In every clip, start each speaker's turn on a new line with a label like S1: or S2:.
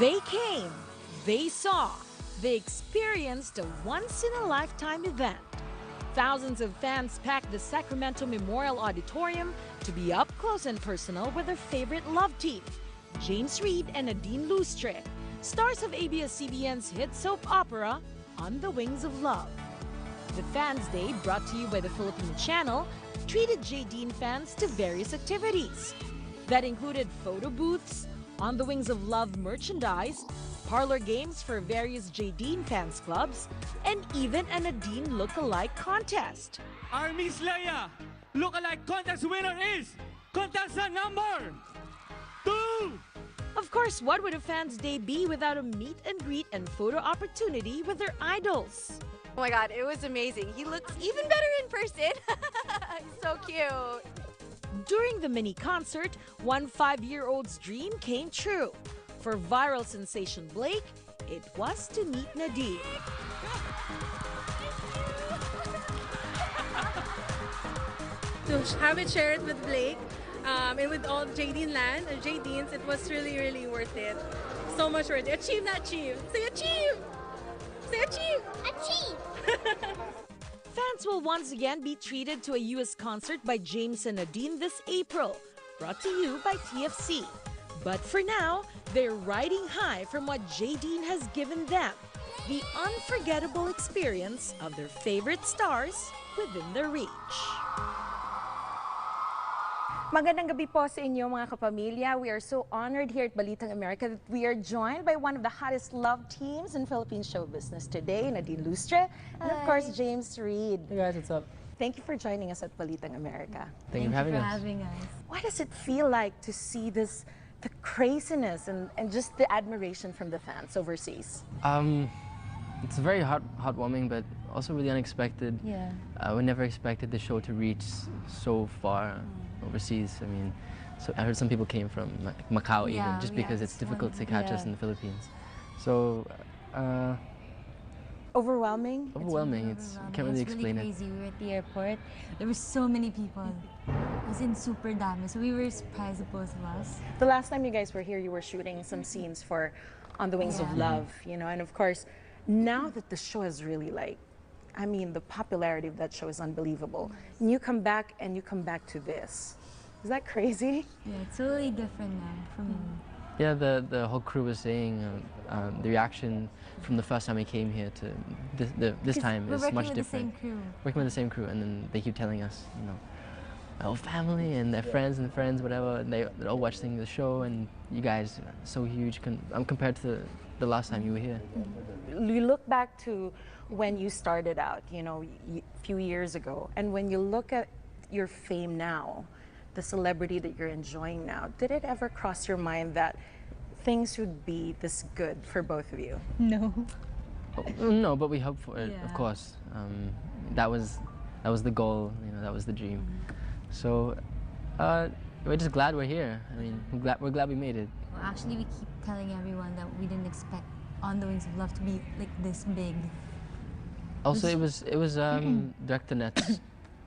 S1: They came, they saw, they experienced a once-in-a-lifetime event. Thousands of fans packed the Sacramento Memorial Auditorium to be up close and personal with their favorite love team, James Reid and JaDine Lustre, stars of ABS-CBN's hit soap opera, On the Wings of Love. The Fans Day, brought to you by the Philippine Channel, treated JaDine fans to various activities. That included photo booths, On the Wings of Love merchandise, parlor games for various JaDine fans clubs, and even an JaDine look-alike contest.
S2: Our Miss Leia look-alike contest winner is contestant number 2!
S1: Of course, what would a Fans Day be without a meet and greet and photo opportunity with their idols?
S3: Oh my God, it was amazing. He looks even better in person. He's so cute.
S1: During the mini concert, one 5-year-old's dream came true. For viral sensation Blake, it was to meet JaDine.
S4: To have it shared with Blake and with all JaDine land and JaDines, it was really, really worth it. So much worth it. Achieve, not achieve. Say achieve! Say achieve!
S5: Achieve!
S1: Fans will once again be treated to a US concert by James and JaDine this April, brought to you by TFC. But for now, they're riding high from what JaDine has given them, the unforgettable experience of their favorite stars within their reach.
S6: Magandang gabi po sa inyo mga kapamilya. We are so honored here at Balitang America that we are joined by one of the hottest love teams in Philippine show business today, JaDine Lustre, and of course James Reid.
S7: Hey guys, what's up?
S6: Thank you for joining us at Balitang America.
S7: Thank you for having us.
S6: What does it feel like to see this, the craziness and just the admiration from the fans overseas?
S7: It's very heartwarming, but also really unexpected.
S8: Yeah.
S7: We never expected the show to reach so far overseas. I mean, so I heard some people came from Macau even, just because it's difficult to catch us in the Philippines. So,
S6: overwhelming?
S7: Overwhelming. It's you can't really explain
S8: it. It was really crazy. We were at the airport. There were so many people. It was in super dami. So we were surprised, both of us.
S6: The last time you guys were here, you were shooting some scenes for On the Wings of Love, you know, and of course, now that the show is really I mean, the popularity of that show is unbelievable. And you come back to this. Is that crazy?
S8: Yeah, it's totally different now from
S7: Yeah, the whole crew was saying the reaction from the first time we came here to this time is much different. Working with the same crew, and then they keep telling us, you know, my whole family and their friends, whatever, and they're all watching the show, and you guys are so huge compared to the last time you were here.
S6: You look back to when you started out, you know, a few years ago, and when you look at your fame now, the celebrity that you're enjoying now, did it ever cross your mind that things would be this good for both of you?
S8: No.
S7: No, but we hope for it, of course. That was the goal, you know, that was the dream. So we're just glad we're here. I mean, we're glad we made it.
S8: Well, actually, we keep telling everyone that we didn't expect On the Wings of Love to be like this big.
S7: Also, it was Director Net,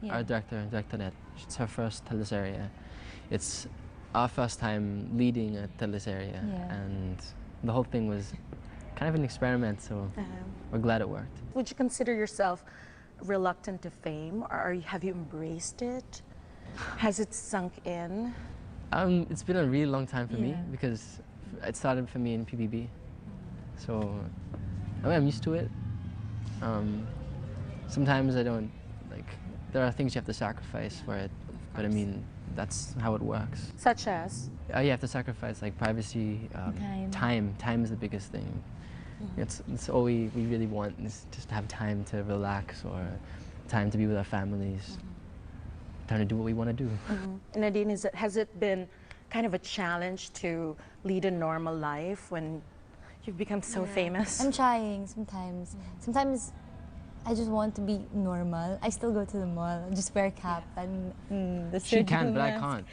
S7: our director Net. It's her first teleserie. It's our first time leading a teleserie, and the whole thing was kind of an experiment. So we're glad it worked.
S6: Would you consider yourself reluctant to fame, or have you embraced it? Has it sunk in?
S7: It's been a really long time for me because it started for me in PBB. So I mean, I'm used to it. Sometimes I don't, there are things you have to sacrifice for it, but I mean, that's how it works.
S6: Such as?
S7: You have to sacrifice privacy, time. Time is the biggest thing. It's all we really want is just to have time to relax or time to be with our families, time to do what we want to do.
S6: And JaDine, has it been kind of a challenge to lead a normal life when you've become so famous?
S8: I'm trying sometimes. Sometimes I just want to be normal. I still go to the mall, just wear a cap and the
S7: She can, but I can't.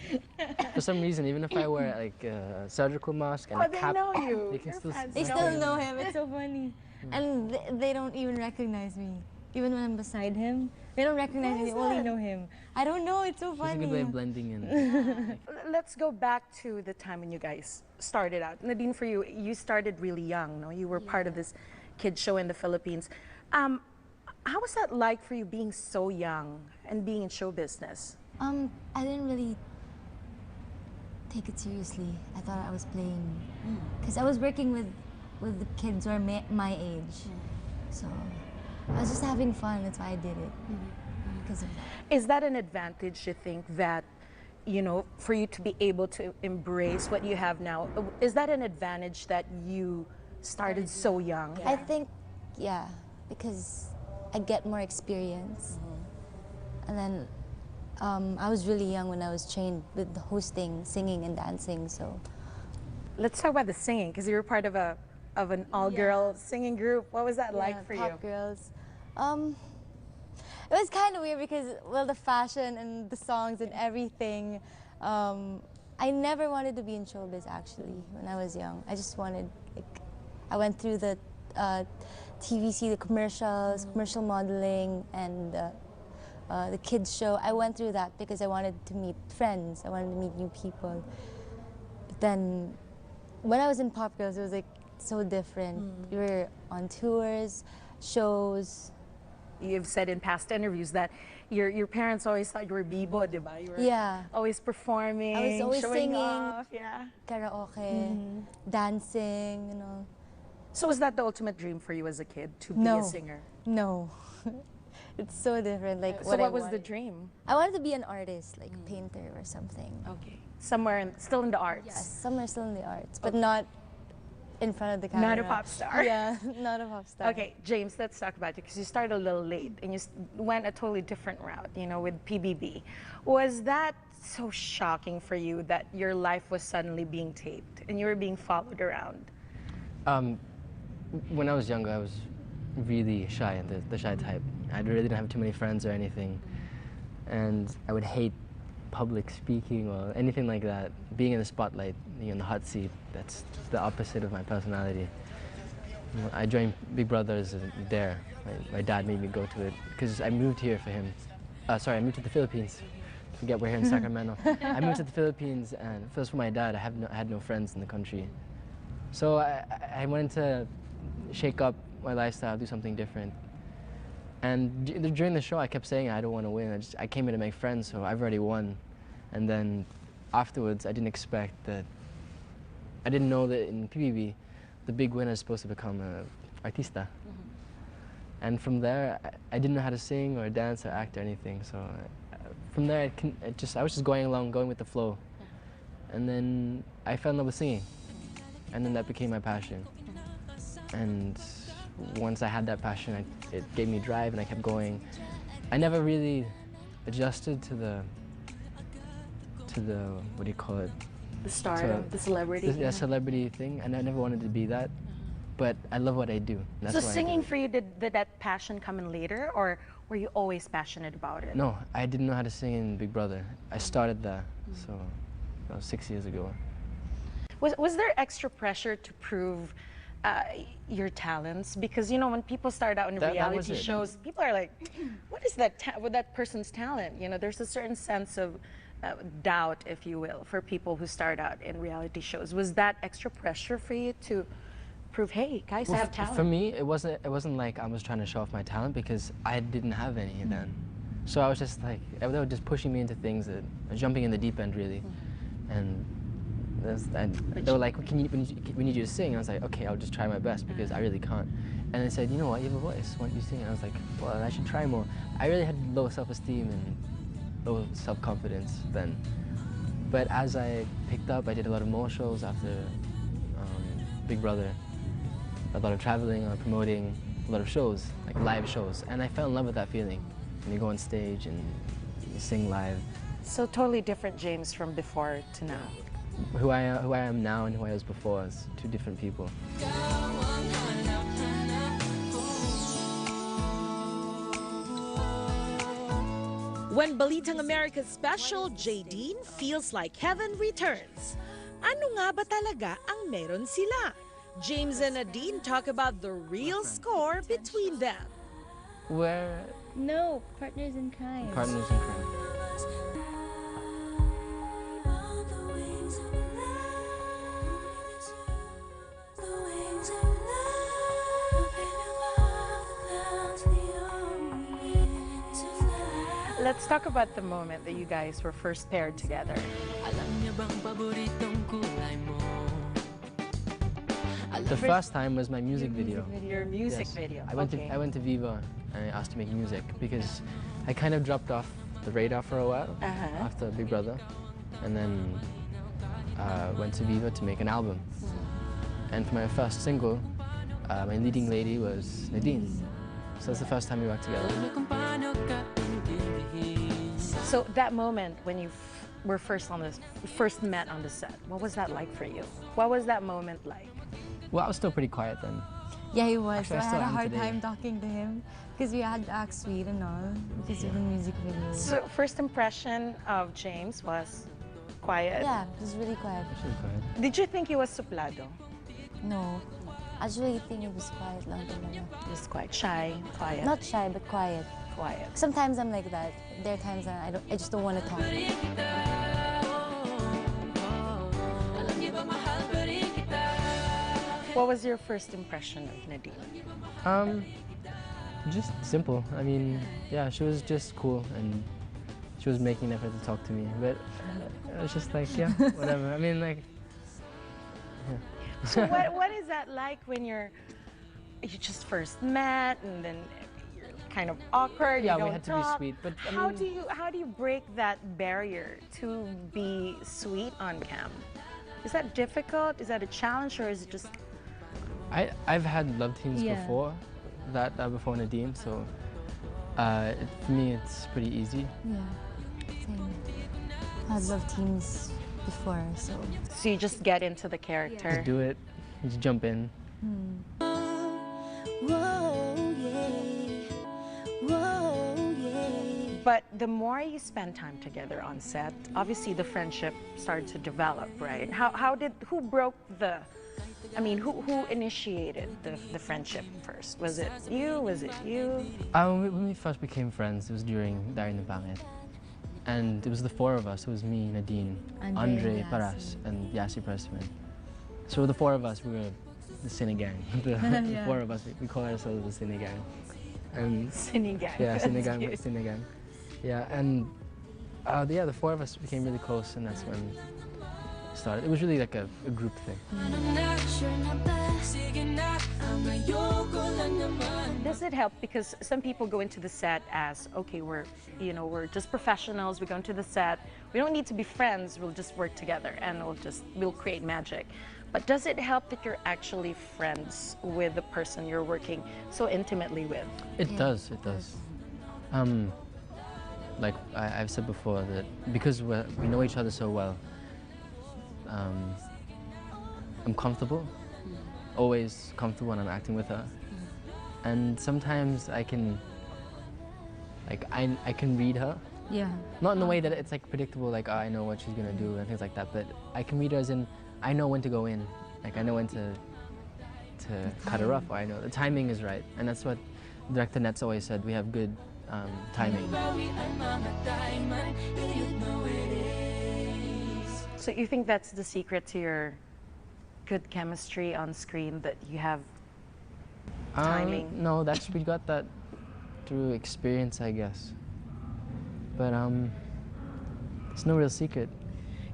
S7: For some reason, even if I wear a surgical mask and a cap,
S6: they know you.
S7: They can still
S8: They still know him. It's so funny. And they don't even recognize me. even when I'm beside him. They don't recognize me, they only know him. I don't know, it's so funny.
S7: It's a good way of blending in.
S6: Let's go back to the time when you guys started out. Nadine, for you, you started really young, no? You were part of this kids show in the Philippines. How was that like for you being so young and being in show business?
S8: I didn't really take it seriously. I thought I was playing. Because I was working with the kids who are my age. So I was just having fun, that's why I did it. Because of that.
S6: Is that an advantage, you think, that, you know, for you to be able to embrace what you have now? Is that an advantage that you started so young?
S8: I think, yeah, because I get more experience. And then I was really young when I was trained with hosting, singing, and dancing, so.
S6: Let's talk about the singing, because you were part of an all-girl singing group. What was that like for you?
S8: Pop girls. It was kind of weird because, well, the fashion and the songs and everything. I never wanted to be in showbiz, actually, when I was young. I just wanted, like, I went through the TVC, the commercials, commercial modeling, and the kids show. I went through that because I wanted to meet friends. I wanted to meet new people. But then, when I was in Pop Girls, it was like so different. We were on tours, shows.
S6: You've said in past interviews that your parents always thought you were bibo, di ba? You were always performing,
S8: I was always
S6: showing
S8: singing,
S6: off,
S8: karaoke, dancing, you know.
S6: So was that the ultimate dream for you as a kid, to be a singer?
S8: No. It's so different. Like,
S6: so what was the dream?
S8: I wanted to be an artist, like a painter or something.
S6: Okay. Somewhere still in the arts?
S8: Yes, somewhere still in the arts, but not in front of the camera.
S6: Not a pop star?
S8: Yeah, not a pop star.
S6: Okay, James, let's talk about it, because you started a little late and you went a totally different route, you know, with PBB. Was that so shocking for you that your life was suddenly being taped and you were being followed around?
S7: When I was younger, I was really shy, the shy type. I really didn't have too many friends or anything. And I would hate public speaking or anything like that. Being in the spotlight, you know, in the hot seat, that's the opposite of my personality. You know, I joined Big Brothers there. My dad made me go to it because I moved here for him. Sorry, I moved to the Philippines. Forget we're here in Sacramento. I moved to the Philippines, and first for my dad, I had no friends in the country. So I wanted to shake up my lifestyle, do something different. And during the show, I kept saying I don't want to win. I came here to make friends, so I've already won. And then afterwards, I didn't expect that. I didn't know that in PBB, the big winner is supposed to become an artista. And from there, I didn't know how to sing or dance or act or anything. So from there, I was just going along, going with the flow. And then I fell in love with singing. And then that became my passion. And once I had that passion, it gave me drive and I kept going. I never really adjusted to the what do you call it?
S6: The stardom, the celebrity.
S7: The celebrity thing, and I never wanted to be that. But I love what I do. That's
S6: so
S7: why
S6: singing for you, did that passion come in later, or were you always passionate about it?
S7: No, I didn't know how to sing in Big Brother. I started there, so that was 6 years ago.
S6: Was there extra pressure to prove your talents? Because, you know, when people start out in reality shows, people are like, what is that person's talent? You know, there's a certain sense of doubt, if you will, for people who start out in reality shows. Was that extra pressure for you to prove, hey, guys, I have talent?
S7: For me, it wasn't like I was trying to show off my talent, because I didn't have any then. So I was just like, they were just pushing me into things, jumping in the deep end, really. And they were like, we need you to sing. And I was like, okay, I'll just try my best, because I really can't. And they said, you know what, you have a voice, why don't you sing? And I was like, well, I should try more. I really had low self-esteem and low self-confidence then. But as I picked up, I did a lot of more shows after Big Brother. A lot of traveling, promoting a lot of shows, like live shows. And I fell in love with that feeling. When you go on stage and you sing live.
S6: So totally different James from before to now.
S7: Who I am now and who I was before is two different people.
S1: When Balitang America's special, JaDine Feels Like Heaven returns. Ano nga ba talaga ang meron sila? James and Nadine talk about the real score between them.
S7: Where?
S8: No, Partners in Crime.
S7: Partners in Crime.
S6: Let's talk about the moment that you guys were first paired together.
S7: The first time was my music video.
S6: Your music
S7: Yes.
S6: video.
S7: I went to Viva and I asked to make music because I kind of dropped off the radar for a while after Big Brother, and then went to Viva to make an album. And for my first single, my leading lady was JaDine. So that's the first time we worked together.
S6: So that moment when you were first met on the set, what was that like for you? What was that moment like?
S7: Well, I was still pretty quiet then.
S8: Yeah, he was.
S7: Actually,
S8: So
S7: I
S8: I
S7: still
S8: had a
S7: am
S8: hard
S7: today.
S8: time talking to him because we had to act sweet and all because of the music video.
S6: So first impression of James was quiet.
S8: Yeah, he was really quiet.
S7: Actually quiet.
S6: Did you think he was suplado?
S8: No, actually, I think he was quiet lang talaga.
S6: Just quite shy, quiet.
S8: Not shy, but quiet.
S6: quiet.
S8: Sometimes I'm like that. There are times that I just don't want to talk.
S6: What was your first impression of JaDine?
S7: Just simple. I mean, yeah, she was just cool and she was making an effort to talk to me, but it was just like, yeah, whatever. I mean, like, yeah.
S6: So what is that like when you just first met and then you're kind of awkward?
S7: Yeah,
S6: you
S7: we
S6: don't
S7: had to
S6: talk.
S7: be sweet, but I
S6: how
S7: mean,
S6: do you break that barrier to be sweet on cam? Is that difficult? Is that a challenge, or is it just?
S7: I've had love teams
S8: Yeah.
S7: before, before JaDine, so for me it's pretty easy.
S8: Yeah, same. I've loved teams before, so.
S6: So you just get into the character.
S7: Just do it, just jump in.
S6: But the more you spend time together on set, obviously the friendship started to develop, right? Who broke the, who initiated the friendship first? Was it you? Was it you?
S7: When we first became friends, it was during Dari Pangit. And it was the four of us. It was me, JaDine, Andre
S8: and
S7: Paras, and Yasi Pressman. So the four of us, we were the Cine Gang. The four of us, we call ourselves the Cine Gang. And
S6: Cine Gang.
S7: yeah,
S6: That's
S7: Cine Gang,
S6: cute.
S7: Cine Gang. Yeah, and the four of us became really close, and that's when it started. It was really like a group thing.
S6: Does it help? Because some people go into the set as, okay, we're just professionals. We go into the set. We don't need to be friends. We'll just work together and we'll create magic. But does it help that you're actually friends with the person you're working so intimately with?
S7: It does. Like I've said before, that because we know each other so well, I'm comfortable, always comfortable when I'm acting with her. And sometimes I can read her.
S8: Yeah.
S7: Not in the way that it's like predictable, like I know what she's gonna do and things like that, but I can read her as in I know when to go in, like I know when to cut her off, or I know the timing is right, and that's what Director Nets always said. We have good timing.
S6: So you think that's the secret to your good chemistry on screen, that you have timing?
S7: No, we got that through experience, I guess. But it's no real secret.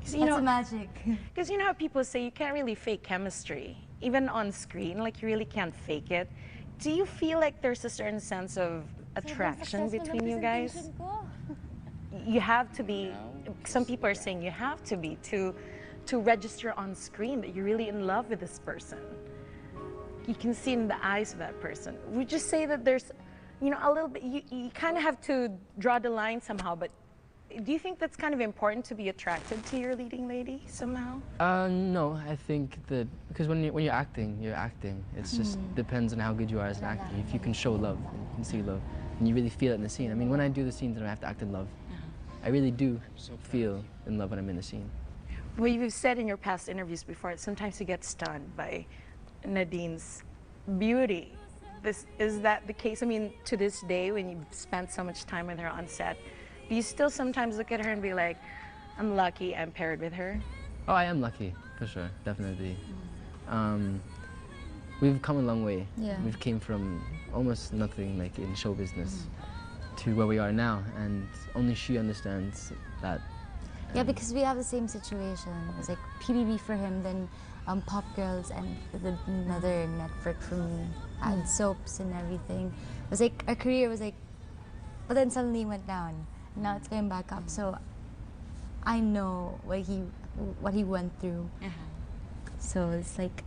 S8: That's the magic.
S6: Because you know how people say you can't really fake chemistry, even on screen, like you really can't fake it. Do you feel like there's a certain sense of attraction between you guys? You have to be, some people are saying you have to be to register on screen that you're really in love with this person. You can see in the eyes of that person. Would you say that there's, a little bit, you kind of have to draw the line somehow, but do you think that's kind of important to be attracted to your leading lady somehow?
S7: No, I think that because when you're acting, It's just depends on how good you are as an actor. If you can show love, and you can see love, and you really feel it in the scene. I mean, when I do the scenes and I have to act in love, I really do feel in love when I'm in the scene.
S6: Well, you've said in your past interviews before that sometimes you get stunned by JaDine's beauty. is that the case? I mean, to this day, when you spent so much time with her on set, do you still sometimes look at her and be like, I'm lucky I'm paired with her?
S7: Oh, I am lucky, for sure, definitely. We've come a long way.
S8: Yeah.
S7: We've came from almost nothing like in show business to where we are now, and only she understands that.
S8: Yeah, because we have the same situation. It was like PBB for him, then Pop Girls, and another network for me. I had soaps and everything. It was like our career was like, but then suddenly it went down. Now it's going back up. So I know what he went through. So it's like.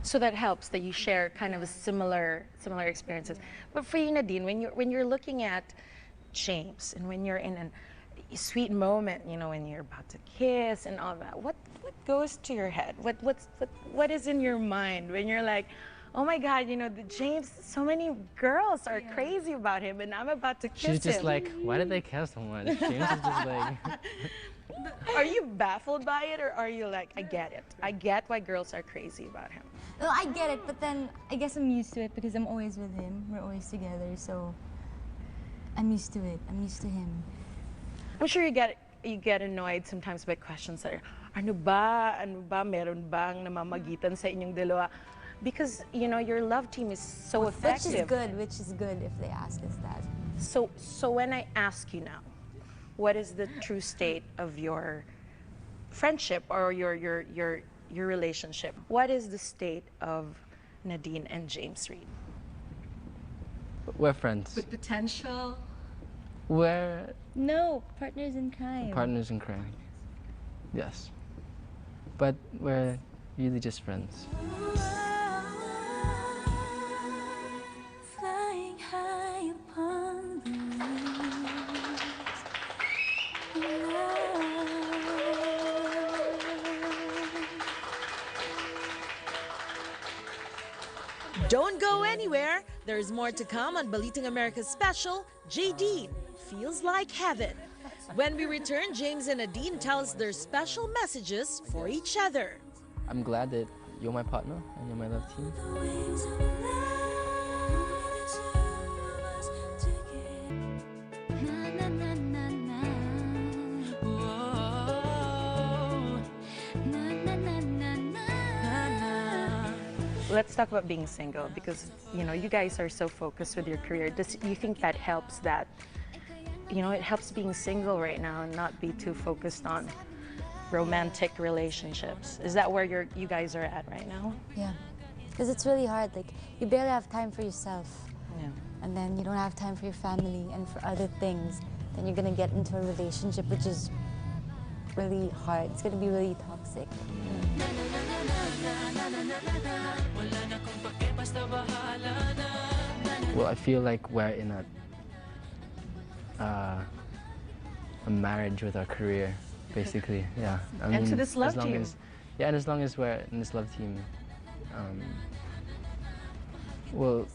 S6: So that helps that you share kind of a similar experiences. But for you, JaDine, when you're looking at James and when you're in a sweet moment, you know, when you're about to kiss and all that, what goes to your head? What is in your mind when you're like, oh my God, you know, James, so many girls are crazy about him, and I'm about to kiss him.
S7: She's just like, why did they care so much? James is just like.
S6: Are you baffled by it, or are you like, I get it. I get why girls are crazy about him.
S8: Well, I get it, but then I guess I'm used to it because I'm always with him. We're always together, so I'm used to it. I'm used to him.
S6: I'm sure you get annoyed sometimes by questions that are, ano ba, meron bang namamagitan sa inyong dalawa? Because, you know, your love team is so effective.
S8: Which is good if they ask us that.
S6: So when I ask you now, what is the true state of your friendship or your relationship? What is the state of JaDine and James Reid?
S7: We're friends.
S1: With potential?
S7: We're
S8: No, partners in crime.
S7: partners in crime. Yes. But we're really just friends.
S5: Flying high upon the
S1: Don't go anywhere. There's more to come on Balitang America's special, JaDine Feels Like Heaven. When we return, James and JaDine tell us their special messages for each other.
S7: I'm glad that you're my partner and you're my love team.
S5: wings of love, the two of us together. Na na na na na. Whoa. Na na na na na.
S6: Let's talk about being single, because, you know, you guys are so focused with your career. Do you think that helps that, you know, it helps being single right now and not be too focused on romantic relationships? Is that where you guys are at right now?
S8: Yeah, because it's really hard. Like, you barely have time for yourself.
S6: Yeah.
S8: And then you don't have time for your family and for other things. Then you're gonna get into a relationship which is really hard. It's gonna be really toxic.
S7: Well, I feel like we're in a marriage with our career, basically. Yeah. I
S6: And to
S7: mean,
S6: this love
S7: as long
S6: team.
S7: Yeah, and as long as we're in this love team, well,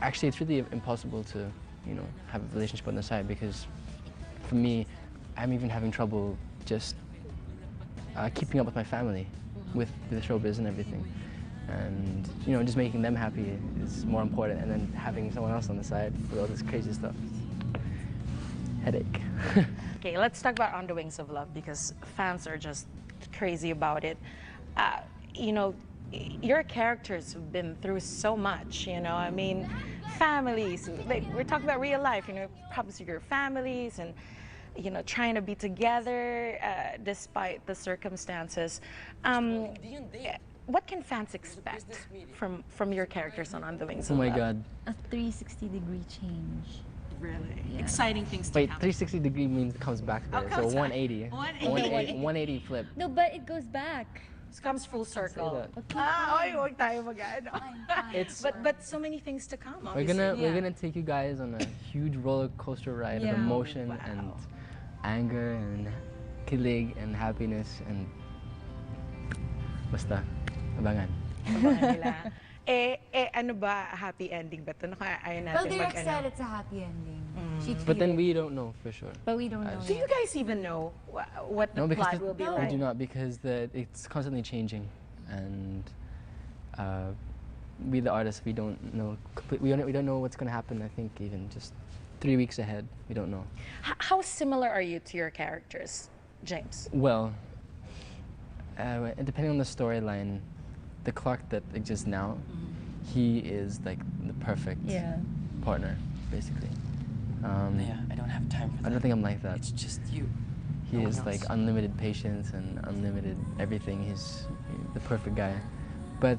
S7: actually, it's really impossible to, you know, have a relationship on the side, because for me, I'm even having trouble just keeping up with my family, with the showbiz and everything. And, you know, just making them happy is more important, and then having someone else on the side with all this crazy stuff. Headache.
S6: Okay, let's talk about On the Wings of Love, because fans are just crazy about it. You know, your characters have been through so much, you know, I mean, families, like, we're talking about real life, you know, problems with your families and, you know, trying to be together despite the circumstances. What can fans expect from your characters on The Wings
S7: Oh
S6: of
S7: my
S6: Love?
S7: God.
S8: A 360-degree change.
S6: Really?
S8: Yeah.
S6: Exciting things to
S7: Wait,
S6: come.
S7: 360-degree means it comes back there.
S6: Oh,
S7: So
S6: comes back.
S7: 180.
S6: 180.
S7: 180 flip.
S8: No, but it goes back.
S6: This comes full circle.
S7: that.
S6: Oy, huwag tayo mag-ano.
S7: It's
S6: But so many things to come,
S7: we're
S6: obviously.
S7: gonna take you guys on a huge roller coaster ride of emotion and anger and kilig and happiness and basta abangan.
S6: Abangan nila. Ano ba, happy ending ba ito? Ayaw
S8: Well,
S6: natin
S8: Derek
S6: mag-ano.
S8: said it's a happy ending. She
S7: But then
S8: tweeted.
S7: we don't know for sure.
S8: But we don't know
S6: Do
S8: yet.
S6: you guys even know what the
S7: No, because
S6: plot will be
S7: we
S6: like?
S7: do not, because it's constantly changing, and we the artists, we don't know. We don't know what's gonna happen. I think even just 3 weeks ahead, we don't know.
S6: How similar are you to your characters, James?
S7: Well, depending on the storyline, the Clark that exists now, he is like the perfect partner, basically.
S9: Yeah, I don't have time for that.
S7: I don't think I'm like that.
S9: It's just you.
S7: He is like unlimited patience and unlimited everything. He's the perfect guy. But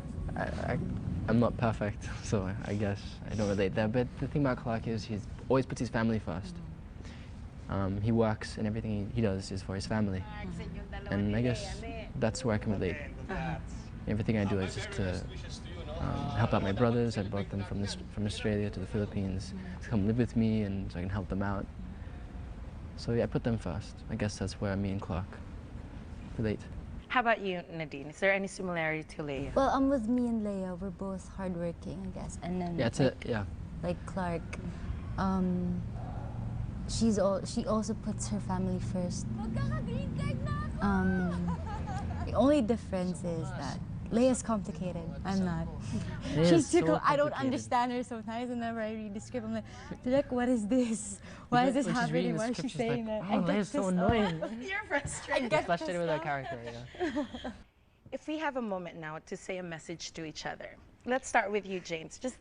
S7: I'm not perfect, so I guess I don't relate there. But the thing about Clark is he always puts his family first. He works and everything he does is for his family. And I guess that's where I can relate. Everything I do is just to help out my brothers. I brought them from Australia to the Philippines to come live with me and so I can help them out. So yeah, I put them first. I guess that's where me and Clark relate.
S6: How about you, Nadine? Is there any similarity to Leia?
S8: Well, with me and Leia, we're both hardworking, I guess. And then like Clark, she also puts her family first. The only difference is that Leia's complicated. I'm not. She's too I don't understand her sometimes. Whenever I read the script, I'm like, what is this? Why is this happening? Why is she saying that?
S7: Oh, Leia's so annoying.
S6: You're frustrated.
S8: I get
S7: frustrated with that character, yeah.
S6: If we have a moment now to say a message to each other, let's start with you, James. Just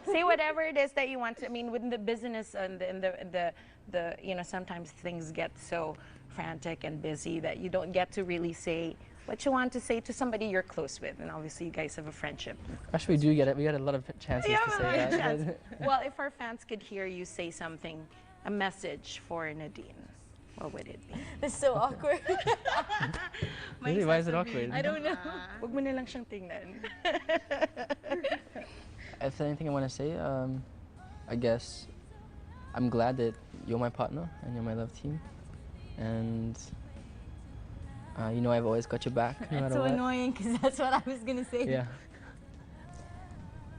S6: say whatever it is that you want to. I mean, within the business and the you know, sometimes things get so frantic and busy that you don't get to really say what you want to say to somebody you're close with, and obviously you guys have a friendship.
S7: Actually, we do get it. We got a lot of chances to say that.
S6: Well, if our fans could hear you say something, a message for Nadine, what would it be?
S8: It's so awkward.
S7: Really? Why is it awkward?
S8: I don't know.
S6: Wag mo na lang siyang tingnan.
S7: If there's anything I want to say, I guess I'm glad that you're my partner and you're my love team, and you know I've always got your back. No
S8: That's
S7: matter
S8: so
S7: what.
S8: annoying because that's what I was gonna say.
S7: Yeah.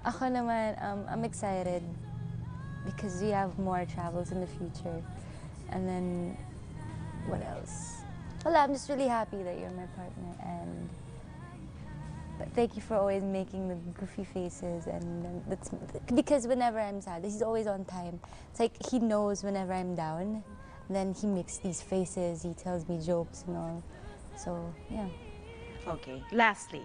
S8: Ako naman, I'm excited because we have more travels in the future. And then, what else? Well, I'm just really happy that you're my partner, and thank you for always making the goofy faces. And that's because whenever I'm sad, he's always on time. It's like he knows whenever I'm down, and then he makes these faces. He tells me jokes and all. So yeah.
S6: Okay. Lastly,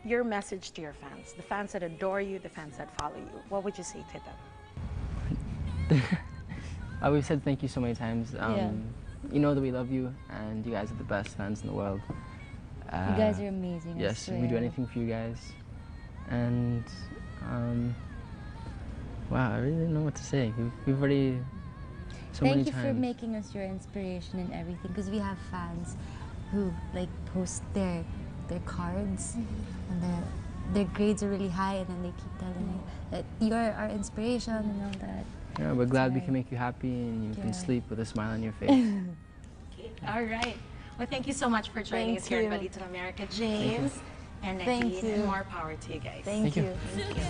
S6: your message to your fans, the fans that adore you, the fans that follow you. What would you say to them?
S7: We've said thank you so many times. You know that we love you, and you guys are the best fans in the world.
S8: You guys are amazing.
S7: Yes, we do anything for you guys. And wow, I really don't know what to say. We've already so many times.
S8: Thank you for making us your inspiration and everything, because we have fans who like post their cards and their grades are really high, and then they keep telling me that you're our inspiration and all that.
S7: Yeah, we're glad we can make you happy and you can sleep with a smile on your face.
S6: Okay. All right. Well, thank you so much for joining us here in Balitang America, James and Nadine.
S8: Thank you.
S6: And more power to you guys.
S8: Thank you.
S7: Thank you.